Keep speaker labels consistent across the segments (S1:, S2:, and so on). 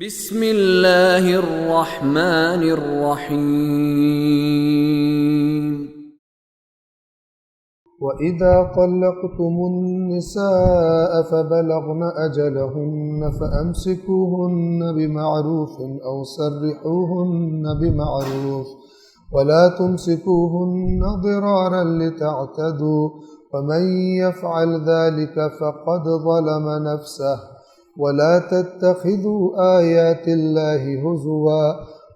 S1: بسم اللہ الرحمن الرحیم
S2: وَإِذَا طَلَّقْتُمُ النِّسَاءَ فَبَلَغْنَ أَجَلَهُنَّ فَأَمْسِكُوهُنَّ بِمَعْرُوفٍ أَوْ سَرِّحُوهُنَّ بِمَعْرُوفٍ وَلَا تُمْسِكُوهُنَّ ضِرَارًا لِتَعْتَدُوا وَمَنْ يَفْعَلْ ذَلِكَ فَقَدْ ظَلَمَ نَفْسَهُ وَلَا تَتَّخِذُوا آيَاتِ اللَّهِ هُزُوًا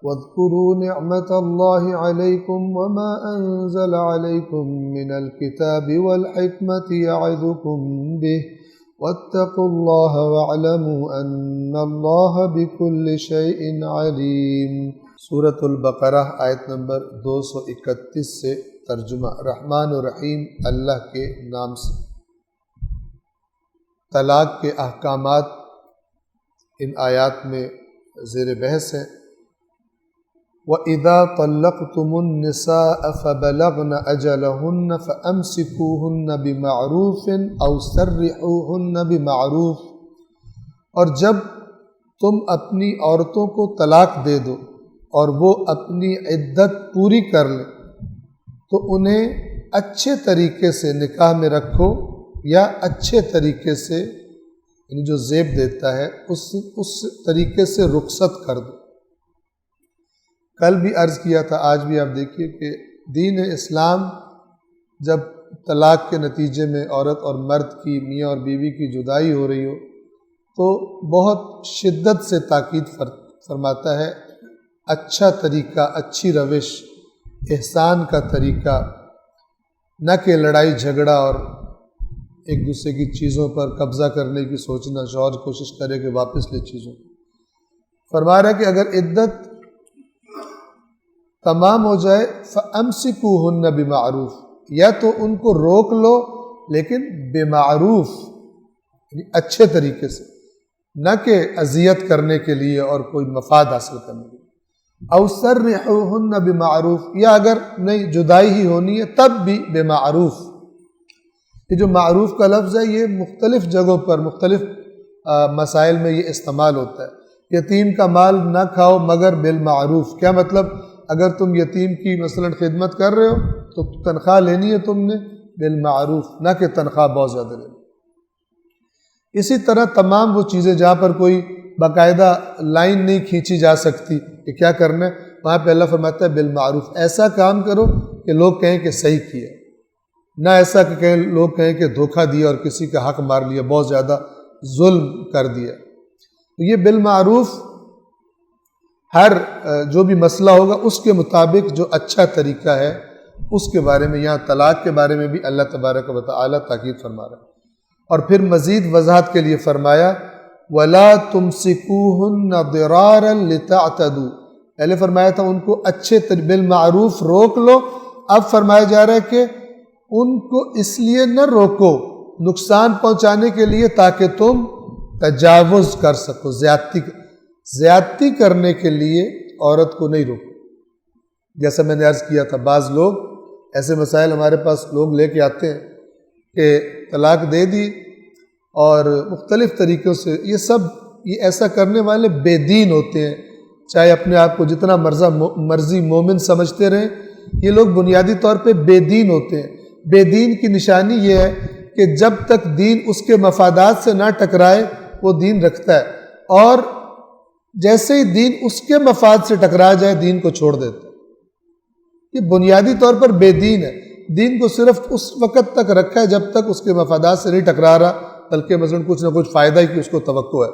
S2: وَاذْكُرُوا نِعْمَةَ اللَّهِ عَلَيْكُمْ وَمَا أَنزَلَ عَلَيْكُمْ مِنَ الْكِتَابِ وَالْحِكْمَةِ يَعِظُكُمْ بِهِ وَاتَّقُوا اللَّهَ وَاعْلَمُوا أَنَّ اللَّهَ بِكُلِّ شَيْءٍ عَلِيمٌ۔
S3: سورۃ البقرہ آیت نمبر 231 سے ترجمہ۔ رحمان و رحیم اللہ کے نام سے۔ طلاق کے احکامات ان آیات میں زیر بحث ہیں۔ وَإِذَا طَلَّقْتُمُ النِّسَاءَ فَبَلَغْنَ أَجَلَهُنَّ فَأَمْسِكُوهُنَّ بِمَعْرُوفٍ أَوْ سَرِّحُوهُنَّ بِمَعْرُوفٍ، اور جب تم اپنی عورتوں کو طلاق دے دو اور وہ اپنی عدت پوری کر لیں تو انہیں اچھے طریقے سے نکاح میں رکھو یا اچھے طریقے سے یعنی جو زیب دیتا ہے اس طریقے سے رخصت کر دو۔ کل بھی عرض کیا تھا، آج بھی آپ دیکھیے کہ دین اسلام جب طلاق کے نتیجے میں عورت اور مرد کی، میاں اور بیوی کی جدائی ہو رہی ہو تو بہت شدت سے تاکید فرماتا ہے اچھا طریقہ، اچھی روش، احسان کا طریقہ، نہ کہ لڑائی جھگڑا اور ایک دوسرے کی چیزوں پر قبضہ کرنے کی سوچنا، شوہر کوشش کرے کہ واپس لے چیزوں۔ فرما رہا ہے کہ اگر عدت تمام ہو جائے فَأَمْسِكُوهُنَّ بِمَعْرُوف، یا تو ان کو روک لو لیکن بمعروف یعنی اچھے طریقے سے، نہ کہ اذیت کرنے کے لیے اور کوئی مفاد حاصل کرنے کے لیے۔ اَوْ سَرِّحُوهُنَّ بِمَعْرُوف، یا اگر نہیں جدائی ہی ہونی ہے تب بھی بمعروف۔ یہ جو معروف کا لفظ ہے یہ مختلف جگہوں پر مختلف مسائل میں یہ استعمال ہوتا ہے۔ یتیم کا مال نہ کھاؤ مگر بالمعروف، کیا مطلب؟ اگر تم یتیم کی مثلا خدمت کر رہے ہو تو تنخواہ لینی ہے تم نے بالمعروف، نہ کہ تنخواہ بہت زیادہ لینی۔ اسی طرح تمام وہ چیزیں جہاں پر کوئی باقاعدہ لائن نہیں کھینچی جا سکتی کہ کیا کرنا ہے، وہاں پہ اللہ فرماتا ہے بالمعروف، ایسا کام کرو کہ لوگ کہیں کہ صحیح کیا، نہ ایسا کہ لوگ کہیں کہ دھوکہ دیا اور کسی کا حق مار لیا، بہت زیادہ ظلم کر دیا۔ تو یہ بالمعروف ہر جو بھی مسئلہ ہوگا اس کے مطابق جو اچھا طریقہ ہے اس کے بارے میں، یہاں طلاق کے بارے میں بھی اللہ تبارک و تعالی تاکید فرما رہا ہے۔ اور پھر مزید وضاحت کے لیے فرمایا وَلَا تُمْسِكُوهُنَّ ضِرَارًا لِتَعْتَدُوا، پہلے فرمایا تھا ان کو اچھے بالمعروف روک لو، اب فرمایا جا رہا ہے کہ ان کو اس لیے نہ روکو نقصان پہنچانے کے لیے تاکہ تم تجاوز کر سکو، زیادتی کرنے کے لیے عورت کو نہیں روکو۔ جیسا میں نے عرض کیا تھا، بعض لوگ ایسے مسائل ہمارے پاس لوگ لے کے آتے ہیں کہ طلاق دے دی اور مختلف طریقوں سے یہ ایسا کرنے والے بے دین ہوتے ہیں، چاہے اپنے آپ کو جتنا مرضی مومن سمجھتے رہیں، یہ لوگ بنیادی طور پہ بے دین ہوتے ہیں۔ بے دین کی نشانی یہ ہے کہ جب تک دین اس کے مفادات سے نہ ٹکرائے وہ دین رکھتا ہے، اور جیسے ہی دین اس کے مفاد سے ٹکرا جائے دین کو چھوڑ دیتا ہے۔ یہ بنیادی طور پر بے دین ہے، دین کو صرف اس وقت تک رکھا ہے جب تک اس کے مفادات سے نہیں ٹکرا رہا، بلکہ مثلا کچھ نہ کچھ فائدہ ہی کی اس کو توقع ہے۔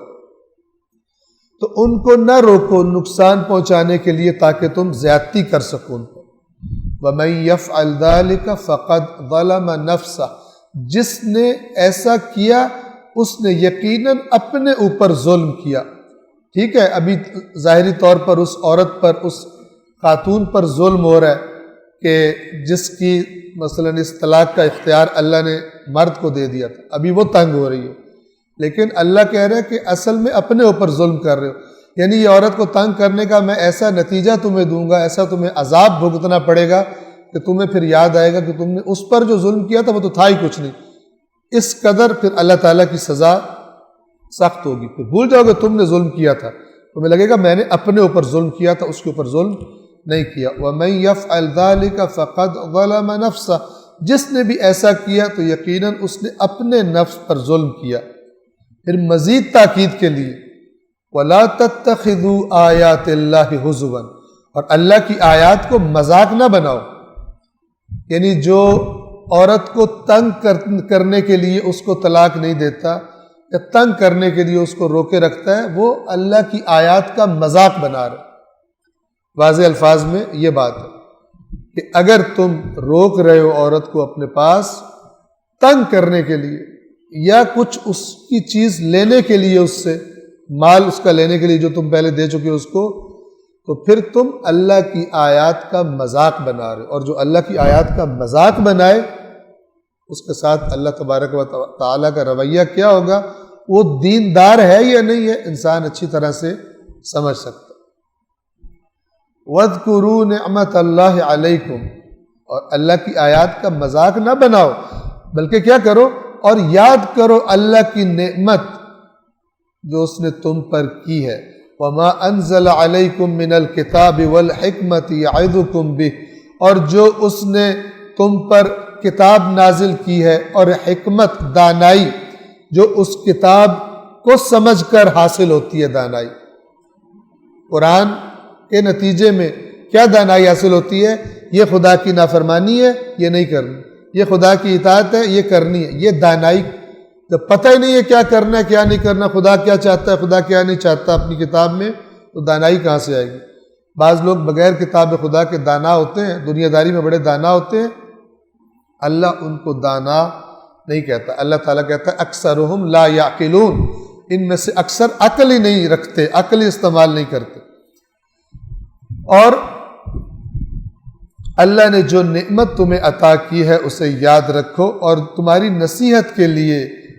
S3: تو ان کو نہ روکو نقصان پہنچانے کے لیے تاکہ تم زیادتی کر سکو ان کو۔ وَمَن يَفْعَلْ ذَلِكَ فَقَدْ ظَلَمَ نَفْسَهُ، جس نے ایسا کیا اس نے یقیناً اپنے اوپر ظلم کیا۔ ٹھیک ہے، ابھی ظاہری طور پر اس عورت پر، اس خاتون پر ظلم ہو رہا ہے کہ جس کی مثلا اس طلاق کا اختیار اللہ نے مرد کو دے دیا تھا، ابھی وہ تنگ ہو رہی ہے، لیکن اللہ کہہ رہا ہے کہ اصل میں اپنے اوپر ظلم کر رہے ہو، یعنی یہ عورت کو تنگ کرنے کا میں ایسا نتیجہ تمہیں دوں گا، ایسا تمہیں عذاب بھگتنا پڑے گا کہ تمہیں پھر یاد آئے گا کہ تم نے اس پر جو ظلم کیا تھا وہ تو تھا ہی کچھ نہیں۔ اس قدر پھر اللہ تعالیٰ کی سزا سخت ہوگی، پھر بھول جاؤ گے تم نے ظلم کیا تھا۔ تمہیں لگے گا میں نے اپنے اوپر ظلم کیا تھا، اس کے اوپر ظلم نہیں کیا۔ وَمَن يَفْعَلْ ذَلِكَ فَقَدْ ظَلَمَ نَفْسَهُ، جس نے بھی ایسا کیا تو یقیناً اس نے اپنے نفس پر ظلم کیا۔ پھر مزید تاکید کے لیے وَلَا تَتَّخِذُوا آیَاتِ اللَّهِ هُزُوًا، اور اللہ کی آیات کو مذاق نہ بناؤ، یعنی جو عورت کو تنگ کرنے کے لیے اس کو طلاق نہیں دیتا یا تنگ کرنے کے لیے اس کو روکے رکھتا ہے، وہ اللہ کی آیات کا مذاق بنا رہا۔ واضح الفاظ میں یہ بات ہے کہ اگر تم روک رہے ہو عورت کو اپنے پاس تنگ کرنے کے لیے یا کچھ اس کی چیز لینے کے لیے، اس سے مال اس کا لینے کے لیے جو تم پہلے دے چکے اس کو، تو پھر تم اللہ کی آیات کا مذاق بنا رہے ہو، اور جو اللہ کی آیات کا مذاق بنائے اس کے ساتھ اللہ تبارک و تعالیٰ کا رویہ کیا ہوگا، وہ دیندار ہے یا نہیں ہے انسان اچھی طرح سے سمجھ سکتا۔ وَاذْكُرُوا نِعْمَةَ اللَّهِ عَلَيْكُمْ، اور اللہ کی آیات کا مذاق نہ بناؤ بلکہ کیا کرو، اور یاد کرو اللہ کی نعمت جو اس نے تم پر کی ہے۔ وَمَا أَنزَلَ عَلَيْكُم مِّنَ الْكِتَابِ وَالْحِكْمَةِ يَعِظُكُم بِهِ، اور جو اس نے تم پر کتاب نازل کی ہے اور حکمت، دانائی، جو اس کتاب کو سمجھ کر حاصل ہوتی ہے دانائی۔ قرآن کے نتیجے میں کیا دانائی حاصل ہوتی ہے؟ یہ خدا کی نافرمانی ہے، یہ نہیں کرنی، یہ خدا کی اطاعت ہے، یہ کرنی ہے۔ یہ دانائی جب پتہ ہی نہیں ہے کیا کرنا ہے کیا نہیں کرنا، خدا کیا چاہتا ہے خدا کیا نہیں چاہتا اپنی کتاب میں، تو دانائی کہاں سے آئے گی؟ بعض لوگ بغیر کتاب خدا کے دانا ہوتے ہیں، دنیا داری میں بڑے دانا ہوتے ہیں، اللہ ان کو دانا نہیں کہتا۔ اللہ تعالیٰ کہتا ہے اکثرہم لا یعقلون، ان میں سے اکثر عقل ہی نہیں رکھتے، عقل ہی استعمال نہیں کرتے۔ اور اللہ نے جو نعمت تمہیں عطا کی ہے اسے یاد رکھو، اور تمہاری نصیحت کے لیے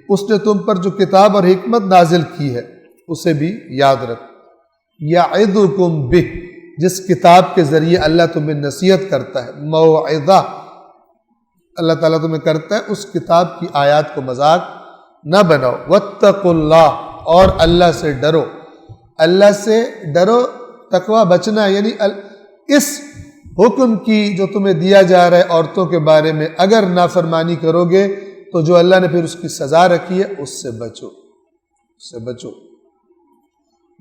S3: اس نے تم پر جو کتاب اور حکمت نازل کی ہے اسے بھی یاد رکھو۔ یعظکم بہ، جس کتاب کے ذریعے اللہ تمہیں نصیحت کرتا ہے، موعظہ اللہ تعالیٰ تمہیں کرتا ہے، اس کتاب کی آیات کو مذاق نہ بناؤ۔ واتقوا اللہ، اور اللہ سے ڈرو، اللہ سے ڈرو، تقوی بچنا یعنی اس حکم کی جو تمہیں دیا جا رہا ہے عورتوں کے بارے میں، اگر نافرمانی کرو گے تو جو اللہ نے پھر اس کی سزا رکھی ہے اس سے بچو، اس سے بچو۔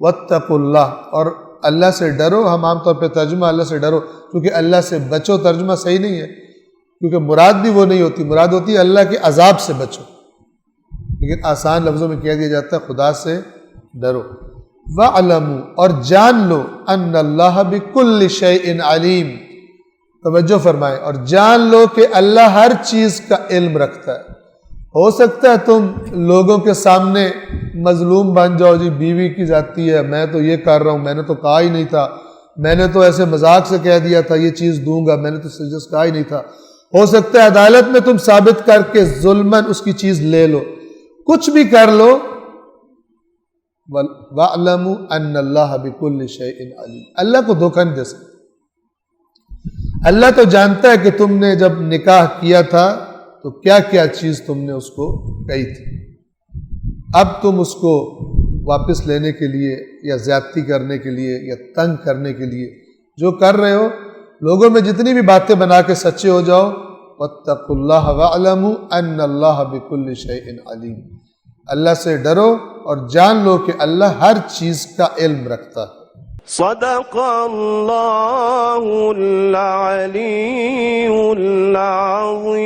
S3: واتقوا اللہ، اور اللہ سے ڈرو، ہم عام طور پہ ترجمہ اللہ سے ڈرو، کیونکہ اللہ سے بچو ترجمہ صحیح نہیں ہے، کیونکہ مراد بھی وہ نہیں ہوتی، مراد ہوتی ہے اللہ کے عذاب سے بچو، لیکن آسان لفظوں میں کہہ دیا جاتا ہے خدا سے ڈرو۔ وَاعْلَمُوا، اور جان لو، أَنَّ اللَّهَ بِكُلِّ شَيْءٍ عَلِيمٌ، توجہ فرمائیں، اور جان لو کہ اللہ ہر چیز کا علم رکھتا ہے۔ ہو سکتا ہے تم لوگوں کے سامنے مظلوم بن جاؤ، جی بیوی کی جاتی ہے، میں تو یہ کر رہا ہوں، میں نے تو کہا ہی نہیں تھا، میں نے تو ایسے مذاق سے کہہ دیا تھا یہ چیز دوں گا، میں نے تو سجس کہا ہی نہیں تھا۔ ہو سکتا ہے عدالت میں تم ثابت کر کے ظلماً اس کی چیز لے لو، کچھ بھی کر لو۔ وَاعْلَمُوا أَنَّ اللَّهَ بِكُلِّ شَيْءٍ عَلِيمٌ، اللہ کو دھوکہ نہیں دے سکتے۔ اللہ تو جانتا ہے کہ تم نے جب نکاح کیا تھا تو کیا کیا چیز تم نے اس کو کہی تھی، اب تم اس کو واپس لینے کے لیے یا زیادتی کرنے کے لیے یا تنگ کرنے کے لیے جو کر رہے ہو، لوگوں میں جتنی بھی باتیں بنا کے سچے ہو جاؤ۔ وَاتَّقُوا اللَّهَ وَاعْلَمُوا أَنَّ اللَّهَ بِكُلِّ شَيْءٍ عَلِيمٌ، اللہ سے ڈرو اور جان لو کہ اللہ ہر چیز کا علم رکھتا ہے۔
S4: صدق اللہ العلی العظیم۔